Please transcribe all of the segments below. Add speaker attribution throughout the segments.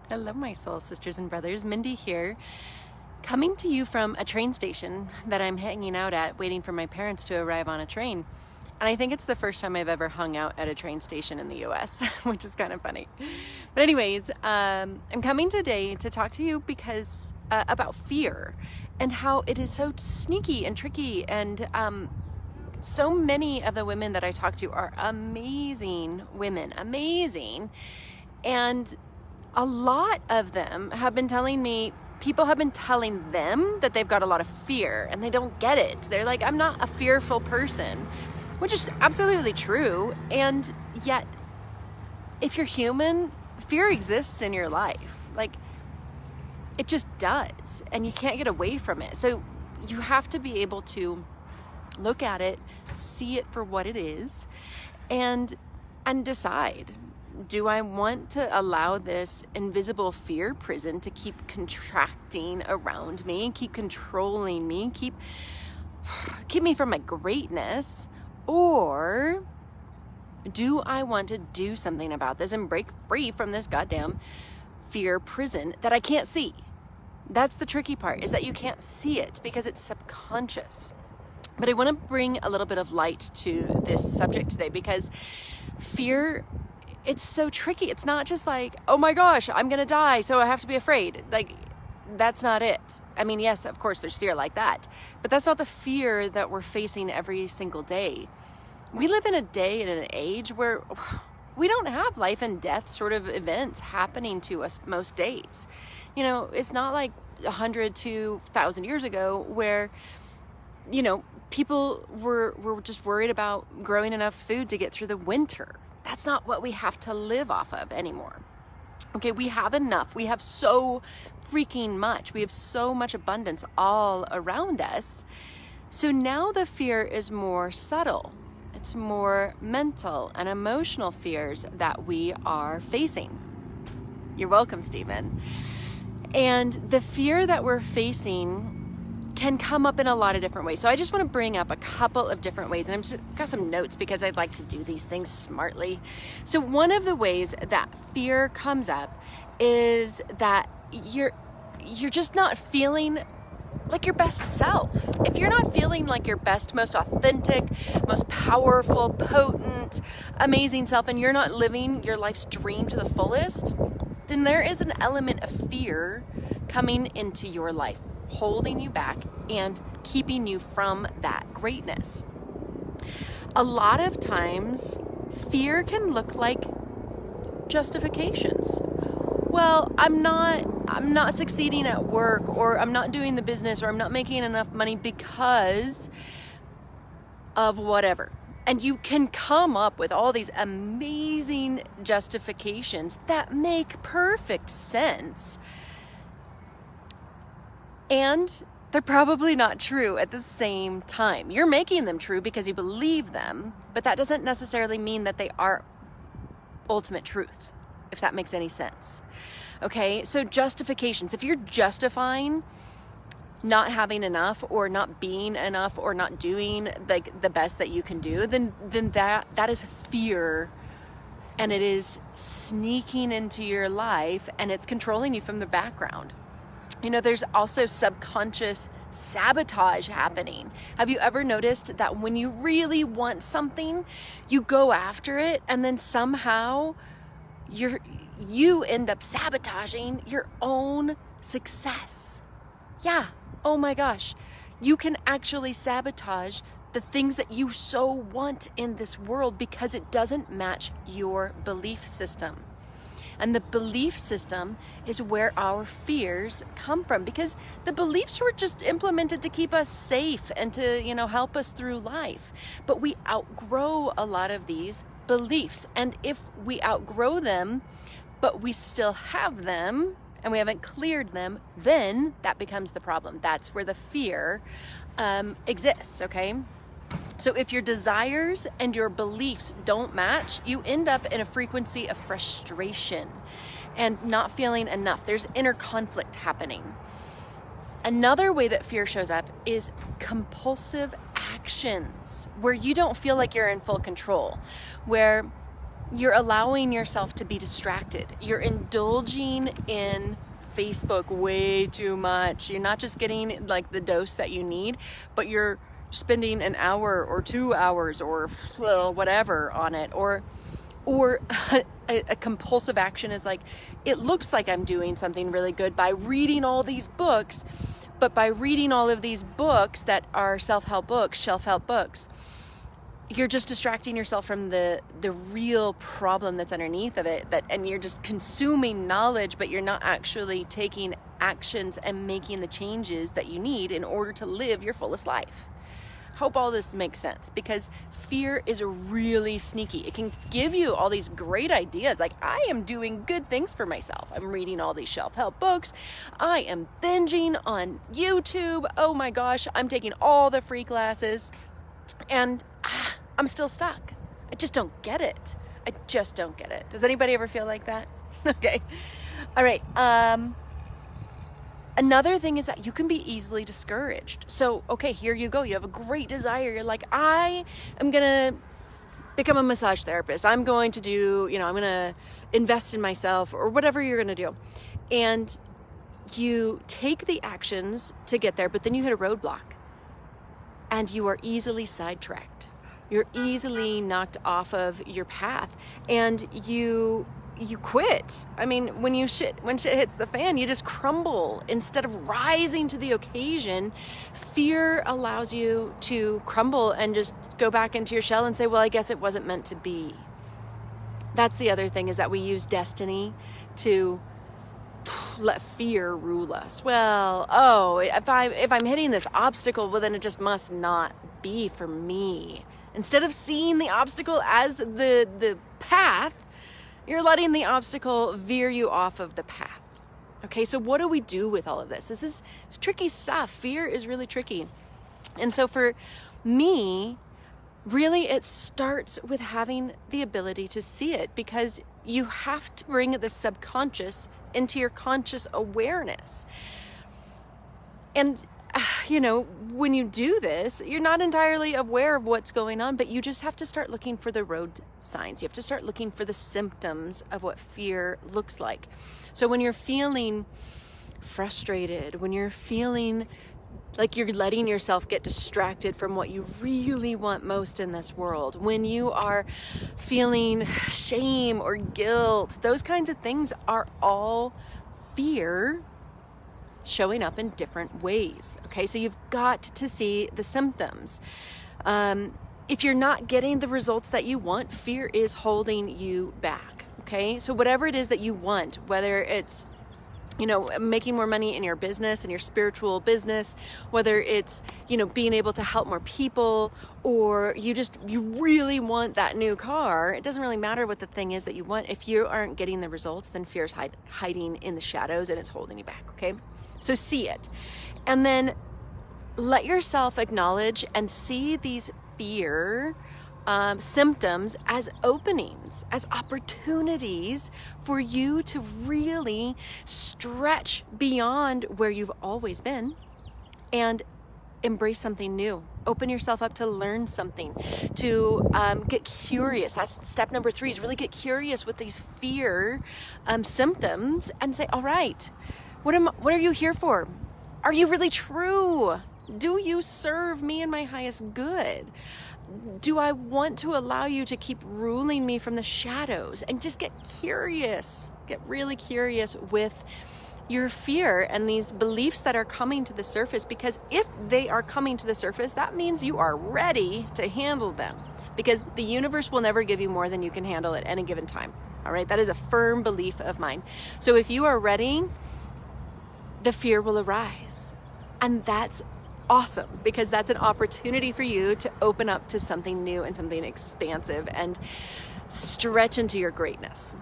Speaker 1: Hello, my soul sisters and brothers. Mindy here, coming to you from a train station that I'm hanging out at, waiting for my parents to arrive on a train. And I think it's the first time I've ever hung out at a train station in the US, which is kind of funny. But anyways, I'm coming today to talk to you because about fear and how it is so sneaky and tricky. And so many of the women that I talk to are amazing women, amazing. And a lot of them have been telling me, people have been telling them that they've got a lot of fear and they don't get it. They're like, I'm not a fearful person, which is absolutely true. And yet, if you're human, fear exists in your life. Like, it just does. And you can't get away from it. So you have to be able to look at it, see it for what it is, and decide. Do I want to allow this invisible fear prison to keep contracting around me, keep controlling me, keep me from my greatness? Or do I want to do something about this and break free from this goddamn fear prison that I can't see? That's the tricky part, is that you can't see it because it's subconscious. But I want to bring a little bit of light to this subject today because fear, it's so tricky. It's not just like, oh my gosh, I'm gonna die, so I have to be afraid. Like, that's not it. I mean, yes, of course there's fear like that, but that's not the fear that we're facing every single day. We live in a day and an age where we don't have life and death sort of events happening to us most days. You know, it's not like 100 to 1,000 years ago where, you know, people were just worried about growing enough food to get through the winter. That's not what we have to live off of anymore. Okay, we have enough. We have so freaking much. We have so much abundance all around us. So now the fear is more subtle. It's more mental and emotional fears that we are facing. You're welcome, Stephen. And the fear that we're facing can come up in a lot of different ways. So I just want to bring up a couple of different ways, and I've just got some notes because I'd like to do these things smartly. So one of the ways that fear comes up is that you're just not feeling like your best self. If you're not feeling like your best, most authentic, most powerful, potent, amazing self, and you're not living your life's dream to the fullest, then there is an element of fear coming into your life, holding you back and keeping you from that greatness. A lot of times, fear can look like justifications. Well, I'm not succeeding at work, or I'm not doing the business, or I'm not making enough money because of whatever. And you can come up with all these amazing justifications that make perfect sense. And they're probably not true at the same time. You're making them true because you believe them, but that doesn't necessarily mean that they are ultimate truth, if that makes any sense. Okay, so justifications. If you're justifying not having enough, or not being enough, or not doing like the best that you can do, then that is fear, and it is sneaking into your life, and it's controlling you from the background. You know, there's also subconscious sabotage happening. Have you ever noticed that when you really want something, you go after it, and then somehow you end up sabotaging your own success? Yeah. Oh my gosh. You can actually sabotage the things that you so want in this world because it doesn't match your belief system. And the belief system is where our fears come from, because the beliefs were just implemented to keep us safe and to, you know, help us through life. But we outgrow a lot of these beliefs. And if we outgrow them, but we still have them and we haven't cleared them, then that becomes the problem. That's where the fear exists, okay? So if your desires and your beliefs don't match, you end up in a frequency of frustration and not feeling enough. There's inner conflict happening. Another way that fear shows up is compulsive actions, where you don't feel like you're in full control, where you're allowing yourself to be distracted. You're indulging in Facebook way too much. You're not just getting like the dose that you need, but you're spending an hour or 2 hours or whatever on it. Or a compulsive action is like, it looks like I'm doing something really good by reading all these books, but by reading all of these books that are self-help books, you're just distracting yourself from the real problem that's underneath of it, and you're just consuming knowledge, but you're not actually taking actions and making the changes that you need in order to live your fullest life. Hope all this makes sense, because fear is really sneaky. It can give you all these great ideas, like I am doing good things for myself. I'm reading all these self-help books. I am binging on YouTube. Oh my gosh, I'm taking all the free classes. And I'm still stuck. I just don't get it. I just don't get it. Does anybody ever feel like that? Okay. All right. Another thing is that you can be easily discouraged. So, okay, here you go. You have a great desire. You're like, I am going to become a massage therapist. I'm going to do, I'm going to invest in myself, or whatever you're going to do. And you take the actions to get there, but then you hit a roadblock. And you are easily sidetracked. You're easily knocked off of your path, and you quit. I mean, when shit hits the fan, you just crumble. Instead of rising to the occasion, fear allows you to crumble and just go back into your shell and say, well, I guess it wasn't meant to be. That's the other thing, is that we use destiny to let fear rule us. Well, if I'm hitting this obstacle, well, then it just must not be for me. Instead of seeing the obstacle as the path, you're letting the obstacle veer you off of the path. Okay, so what do we do with all of this? It's tricky stuff. Fear is really tricky. And so for me, really, it starts with having the ability to see it, because you have to bring the subconscious into your conscious awareness. And, when you do this, you're not entirely aware of what's going on, but you just have to start looking for the road signs. You have to start looking for the symptoms of what fear looks like. So when you're feeling frustrated, when you're feeling like you're letting yourself get distracted from what you really want most in this world, when you are feeling shame or guilt, those kinds of things are all fear showing up in different ways. Okay, so you've got to see the symptoms. If you're not getting the results that you want, fear is holding you back. Okay, so whatever it is that you want, whether it's making more money in your business, in your spiritual business, whether it's, being able to help more people, or you really want that new car, it doesn't really matter what the thing is that you want. If you aren't getting the results, then fear's hiding in the shadows, and it's holding you back, okay? So see it. And then let yourself acknowledge and see these fear symptoms as openings, as opportunities for you to really stretch beyond where you've always been and embrace something new. Open yourself up to learn something, to get curious. That's step number 3, is really get curious with these fear symptoms and say, all right, what are you here for? Are you really true? Do you serve me and my highest good? Do I want to allow you to keep ruling me from the shadows? And just get curious, get really curious with your fear and these beliefs that are coming to the surface, because if they are coming to the surface, that means you are ready to handle them, because the universe will never give you more than you can handle at any given time. All right, that is a firm belief of mine. So if you are ready, the fear will arise. And that's awesome, because that's an opportunity for you to open up to something new and something expansive and stretch into your greatness.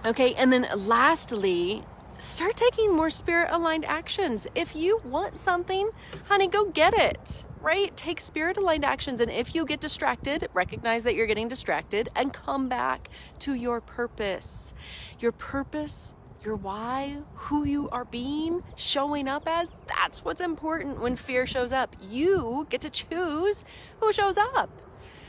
Speaker 1: Okay, and then lastly, start taking more spirit-aligned actions. If you want something, honey, go get it, right? Take spirit-aligned actions, and if you get distracted, recognize that you're getting distracted and come back to your purpose. Your purpose, your why, who you are being, showing up as, that's what's important when fear shows up. You get to choose who shows up.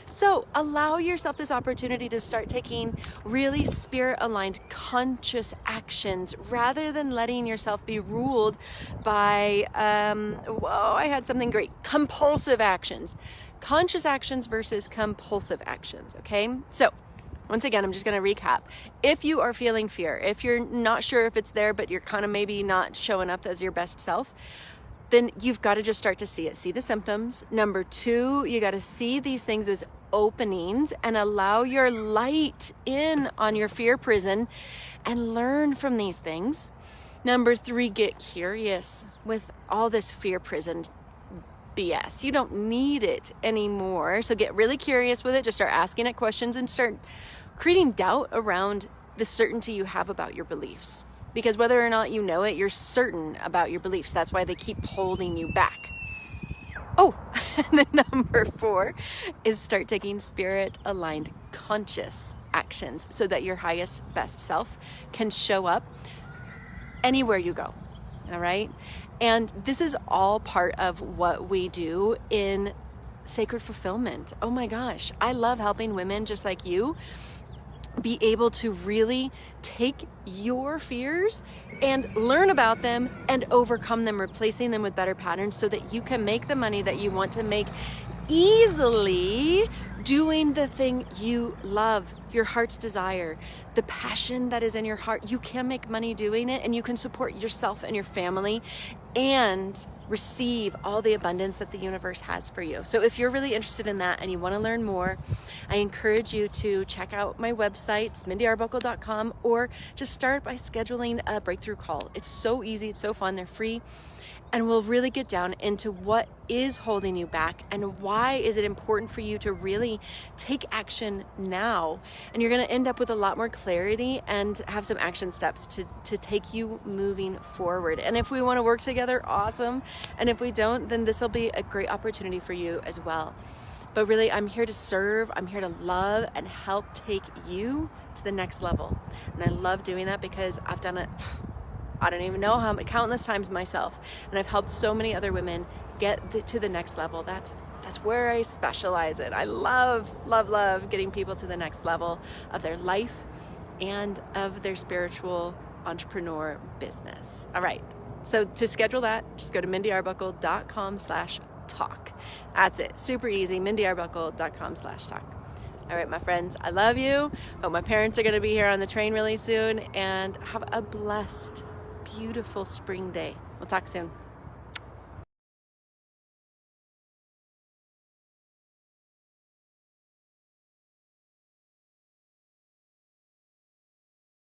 Speaker 1: So allow yourself this opportunity to start taking really spirit-aligned, conscious actions rather than letting yourself be ruled by, whoa, I had something great, compulsive actions. Conscious actions versus compulsive actions, okay? So once again, I'm just going to recap. If you are feeling fear, if you're not sure if it's there, but you're kind of maybe not showing up as your best self, then you've got to just start to see it. See the symptoms. Number 2, you got to see these things as openings and allow your light in on your fear prison and learn from these things. Number 3, get curious with all this fear prison BS. You don't need it anymore. So get really curious with it. Just start asking it questions and start creating doubt around the certainty you have about your beliefs. Because whether or not you know it, you're certain about your beliefs. That's why they keep holding you back. Oh, and then number 4 is start taking spirit-aligned conscious actions so that your highest, best self can show up anywhere you go. All right? And this is all part of what we do in Sacred Fulfillment. Oh my gosh, I love helping women just like you be able to really take your fears and learn about them and overcome them, replacing them with better patterns so that you can make the money that you want to make easily doing the thing you love, your heart's desire, the passion that is in your heart. You can make money doing it, and you can support yourself and your family and receive all the abundance that the universe has for you. So if you're really interested in that and you want to learn more, I encourage you to check out my website, mindyarbuckle.com, or just start by scheduling a breakthrough call. It's so easy, it's so fun, they're free. And we'll really get down into what is holding you back and why is it important for you to really take action now. And you're going to end up with a lot more clarity and have some action steps to take you moving forward. And if we want to work together, awesome. And if we don't, then this will be a great opportunity for you as well. But really, I'm here to serve, I'm here to love and help take you to the next level. And I love doing that because I've done it I don't even know how many, countless times myself, and I've helped so many other women get to the next level. That's where I specialize in. I love getting people to the next level of their life and of their spiritual entrepreneur business. All right, so to schedule that, just go to mindyarbuckle.com/talk. That's it, super easy, mindyarbuckle.com/talk. All right, my friends, I love you. Hope my parents are gonna be here on the train really soon, and have a blessed, beautiful spring day. We'll talk soon.